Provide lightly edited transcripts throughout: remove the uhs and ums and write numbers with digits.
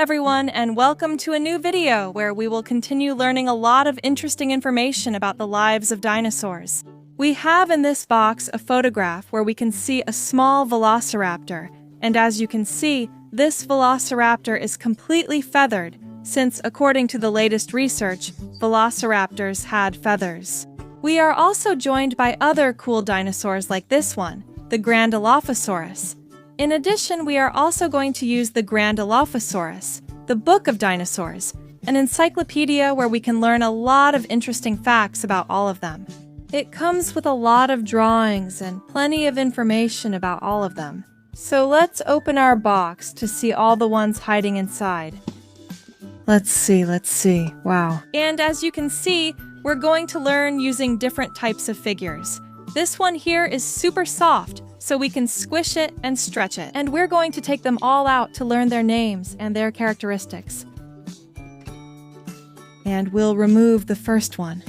everyone, and welcome to a new video where we will continue learning a lot of interesting information about the lives of dinosaurs. We have in this box a photograph where we can see a small Velociraptor, and as you can see, this Velociraptor is completely feathered, since according to the latest research, Velociraptors had feathers. We are also joined by other cool dinosaurs like this one, the Dilophosaurus. In addition, we are also going to use the Dilophosaurus, the Book of Dinosaurs, an encyclopedia where we can learn a lot of interesting facts about all of them. It comes with a lot of drawings and plenty of information about all of them. So let's open our box to see all the ones hiding inside. Let's see. Wow. And as you can see, we're going to learn using different types of figures. This one here is super soft, so we can squish it and stretch it. And we're going to take them all out to learn their names and their characteristics. And we'll remove the first one.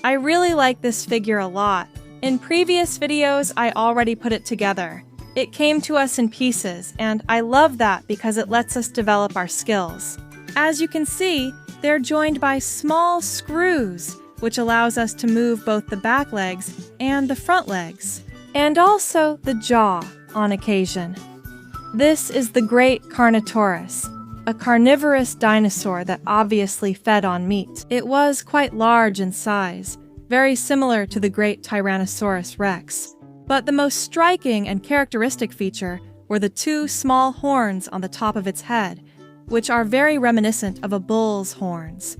I really like this figure a lot. In previous videos, I already put it together. It came to us in pieces, and I love that because it lets us develop our skills. As you can see, they're joined by small screws, which allows us to move both the back legs and the front legs, and also the jaw on occasion. This is the great Carnotaurus, a carnivorous dinosaur that obviously fed on meat. It was quite large in size, very similar to the great Tyrannosaurus rex. But the most striking and characteristic feature were the two small horns on the top of its head, which are very reminiscent of a bull's horns.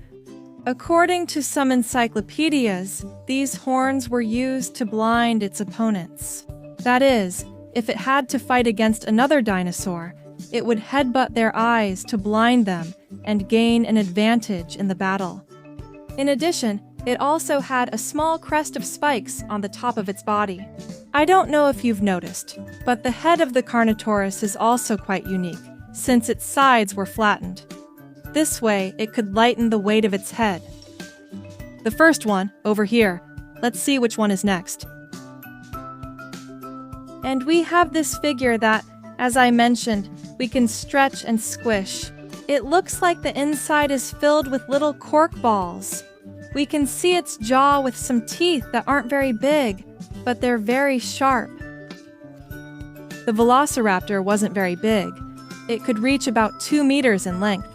According to some encyclopedias, these horns were used to blind its opponents. That is, if it had to fight against another dinosaur, it would headbutt their eyes to blind them and gain an advantage in the battle. In addition, it also had a small crest of spikes on the top of its body. I don't know if you've noticed, but the head of the Carnotaurus is also quite unique, since its sides were flattened. This way, it could lighten the weight of its head. The first one, over here. Let's see which one is next. And we have this figure that, as I mentioned, we can stretch and squish. It looks like the inside is filled with little cork balls. We can see its jaw with some teeth that aren't very big, but they're very sharp. The Velociraptor wasn't very big. It could reach about 2 meters in length.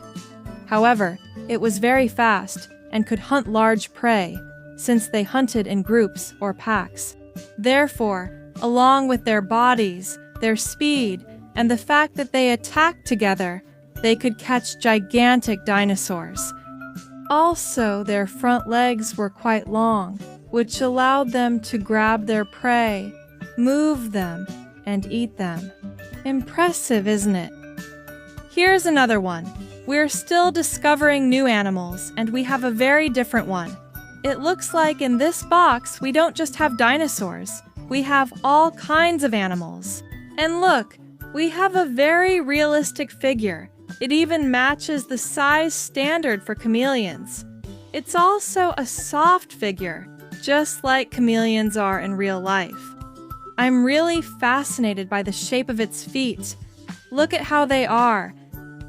However, it was very fast and could hunt large prey, since they hunted in groups or packs. Therefore, along with their bodies, their speed, and the fact that they attacked together, they could catch gigantic dinosaurs. Also, their front legs were quite long, which allowed them to grab their prey, move them, and eat them. Impressive, isn't it? Here's another one. We're still discovering new animals, and we have a very different one. It looks like in this box, we don't just have dinosaurs. We have all kinds of animals. And look, we have a very realistic figure. It even matches the size standard for chameleons. It's also a soft figure, just like chameleons are in real life. I'm really fascinated by the shape of its feet. Look at how they are.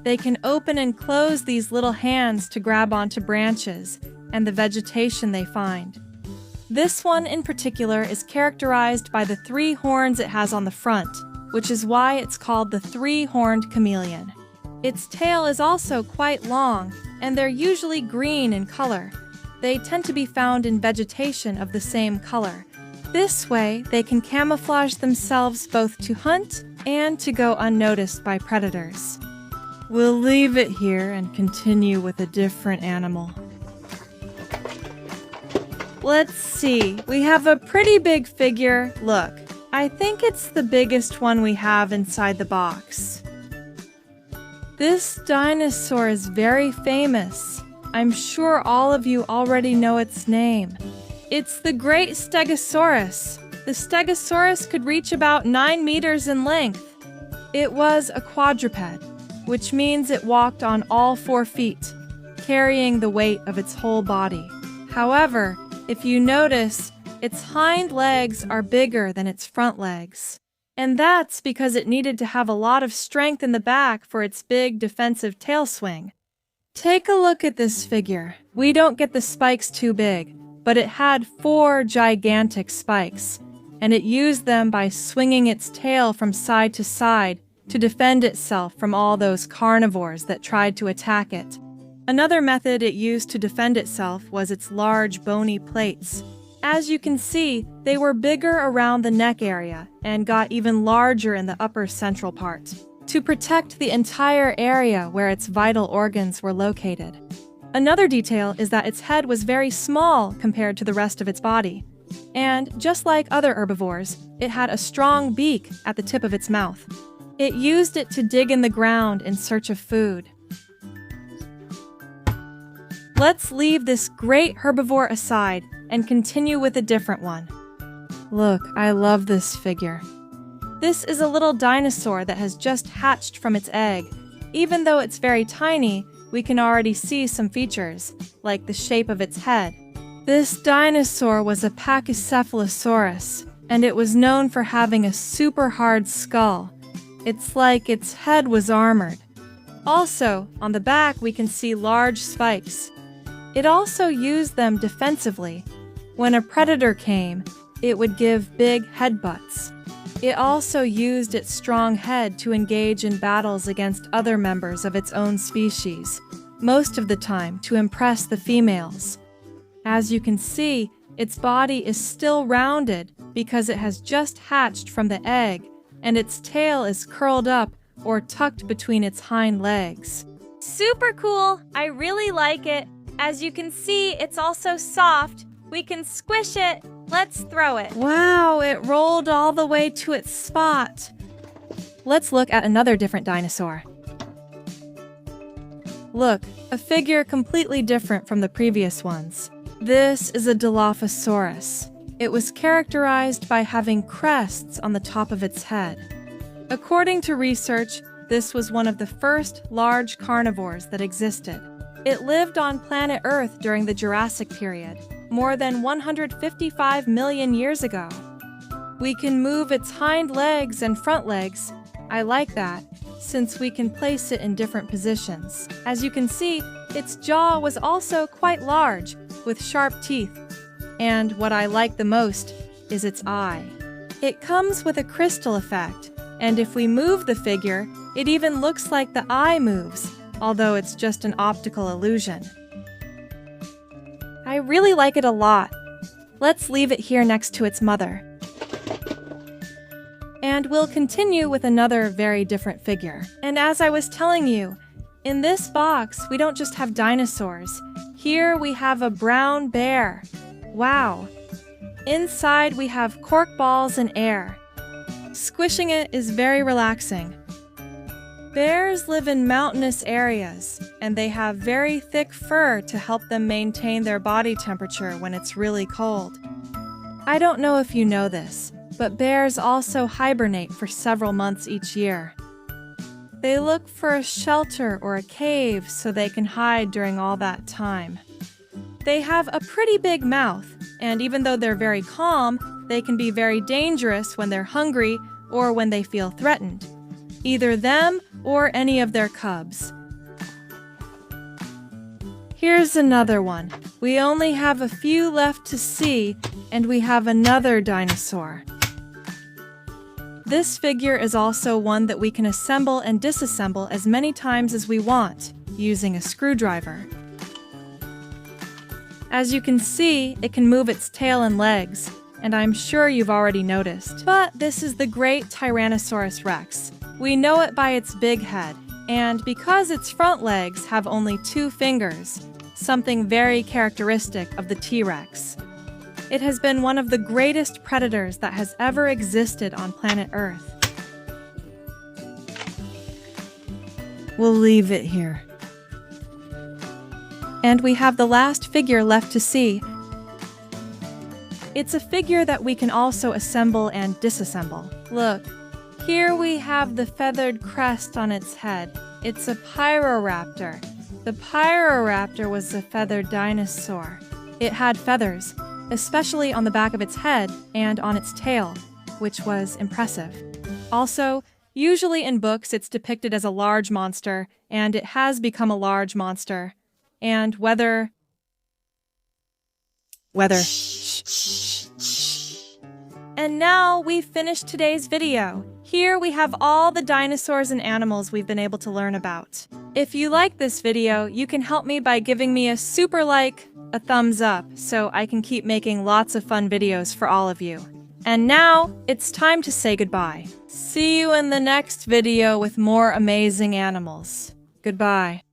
They can open and close these little hands to grab onto branches and the vegetation they find. This one in particular is characterized by the 3 horns it has on the front, which is why it's called the 3-horned chameleon. Its tail is also quite long, and they're usually green in color. They tend to be found in vegetation of the same color. This way, they can camouflage themselves both to hunt and to go unnoticed by predators. We'll leave it here and continue with a different animal. Let's see, we have a pretty big figure. Look, I think it's the biggest one we have inside the box. This dinosaur is very famous. I'm sure all of you already know its name. It's the great Stegosaurus. The Stegosaurus could reach about 9 meters in length. It was a quadruped, which means it walked on all 4 feet, carrying the weight of its whole body. However, if you notice, its hind legs are bigger than its front legs. And that's because it needed to have a lot of strength in the back for its big defensive tail swing. Take a look at this figure. We don't get the spikes too big, but it had 4 gigantic spikes, and it used them by swinging its tail from side to side to defend itself from all those carnivores that tried to attack it. Another method it used to defend itself was its large bony plates. As you can see, they were bigger around the neck area and got even larger in the upper central part, to protect the entire area where its vital organs were located. Another detail is that its head was very small compared to the rest of its body. And just like other herbivores, it had a strong beak at the tip of its mouth. It used it to dig in the ground in search of food. Let's leave this great herbivore aside and continue with a different one. Look, I love this figure. This is a little dinosaur that has just hatched from its egg. Even though it's very tiny, we can already see some features, like the shape of its head. This dinosaur was a Pachycephalosaurus, and it was known for having a super hard skull. It's like its head was armored. Also, on the back we can see large spikes. It also used them defensively. When a predator came, it would give big headbutts. It also used its strong head to engage in battles against other members of its own species, most of the time to impress the females. As you can see, its body is still rounded because it has just hatched from the egg, and its tail is curled up or tucked between its hind legs. Super cool! I really like it. As you can see, it's also soft. We can squish it. Let's throw it. Wow, it rolled all the way to its spot. Let's look at another different dinosaur. Look, a figure completely different from the previous ones. This is a Dilophosaurus. It was characterized by having crests on the top of its head. According to research, this was one of the first large carnivores that existed. It lived on planet Earth during the Jurassic period, more than 155 million years ago. We can move its hind legs and front legs. I like that, since we can place it in different positions. As you can see, its jaw was also quite large, with sharp teeth. And what I like the most is its eye. It comes with a crystal effect, and if we move the figure, it even looks like the eye moves, although it's just an optical illusion. I really like it a lot. Let's leave it here next to its mother. And we'll continue with another very different figure. And as I was telling you, in this box, we don't just have dinosaurs. Here we have a brown bear. Wow. Inside we have cork balls and air. Squishing it is very relaxing. Bears live in mountainous areas, and they have very thick fur to help them maintain their body temperature when it's really cold. I don't know if you know this, but bears also hibernate for several months each year. They look for a shelter or a cave so they can hide during all that time. They have a pretty big mouth, and even though they're very calm, they can be very dangerous when they're hungry or when they feel threatened. Either them or any of their cubs. Here's another one. We only have a few left to see, and we have another dinosaur. This figure is also one that we can assemble and disassemble as many times as we want, using a screwdriver. As you can see, it can move its tail and legs, and I'm sure you've already noticed. But this is the great Tyrannosaurus Rex. We know it by its big head, and because its front legs have only 2 fingers, something very characteristic of the T-Rex. It has been one of the greatest predators that has ever existed on planet Earth. We'll leave it here. And we have the last figure left to see. It's a figure that we can also assemble and disassemble. Look, here we have the feathered crest on its head. It's a Pyroraptor. The Pyroraptor was a feathered dinosaur. It had feathers, especially on the back of its head and on its tail, which was impressive. Also, usually in books it's depicted as a large monster, and it has become a large monster. And whether... And now we've finished today's video. Here we have all the dinosaurs and animals we've been able to learn about. If you like this video, you can help me by giving me a super like, a thumbs up, so I can keep making lots of fun videos for all of you. And now, it's time to say goodbye. See you in the next video with more amazing animals. Goodbye.